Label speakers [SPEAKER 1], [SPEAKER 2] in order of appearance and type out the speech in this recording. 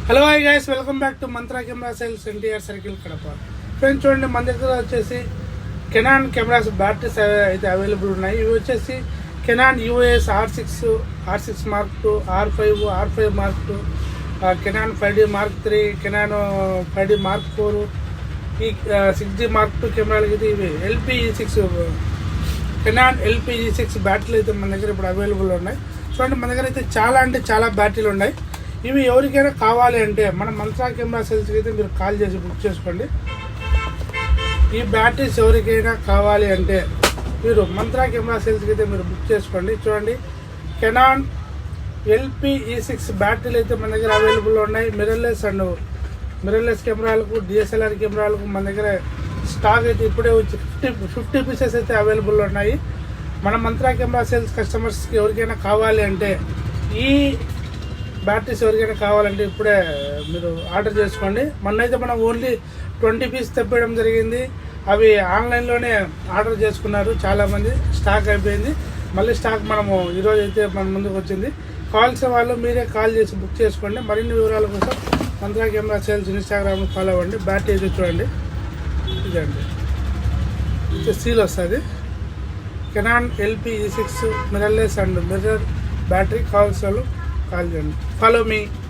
[SPEAKER 1] Hello hi guys, welcome back to mantra camera sales NTR circle Kadapa. Friends చూడండి, మన దగ్గర వచ్చేసి కెనాన్ కెమెరాస్ బ్యాటరీస్ అయితే అవైలబుల్ ఉన్నాయి. ఇవి వచ్చేసి Canon US R6 Mark II, R5 Mark II, Canon 5D Mark III, Canon 5D Mark IV, ఈ 6G Mark II కెమెరాలకి అయితే ఇవి కెనాన్ LPG6 బ్యాటరీలు అయితే మన దగ్గర ఇప్పుడు అవైలబుల్ ఉన్నాయి. చూడండి, మన దగ్గర అయితే చాలా బ్యాటరీలు ఉన్నాయి. ఇవి ఎవరికైనా కావాలి అంటే మన మంత్రా కెమెరా సేల్స్కి అయితే మీరు కాల్ చేసి బుక్ చేసుకోండి. ఈ బ్యాటరీస్ ఎవరికైనా కావాలి అంటే మీరు మంత్రా కెమెరా సేల్స్కి అయితే మీరు బుక్ చేసుకోండి. చూడండి, కెనాన్ LPE6 బ్యాటరీలు అయితే మన దగ్గర అవైలబుల్ ఉన్నాయి. మిర్రర్లెస్ కెమెరాలకు, DSLR కెమెరాలకు మన దగ్గర స్టాక్ అయితే ఇప్పుడే వచ్చి 50 పీసెస్ అయితే అవైలబుల్ ఉన్నాయి. మన మంత్రా కెమెరా సేల్స్ కస్టమర్స్కి ఎవరికైనా కావాలి అంటే ఈ బ్యాటరీస్ ఎవరికైనా కావాలంటే ఇప్పుడే మీరు ఆర్డర్ చేసుకోండి. మొన్నైతే మనం ఓన్లీ 20 పీస్ తెప్పడం జరిగింది. అవి ఆన్లైన్లోనే ఆర్డర్ చేసుకున్నారు చాలామంది. స్టాక్ అయిపోయింది. మళ్ళీ స్టాక్ మనము ఈరోజు అయితే మన ముందుకు వచ్చింది. కావాల్సిన వాళ్ళు మీరే కాల్ చేసి బుక్ చేసుకోండి. మరిన్ని వివరాల కోసం mantra camera sales Instagram follow అవ్వండి. బ్యాటరీ అయితే చూడండి, ఇదండి, ఇది సీల్ వస్తుంది. Canon LPE6 mirrorless and mirror battery. కావాల్సిన వాళ్ళు కాల్ చేయండి. Follow me.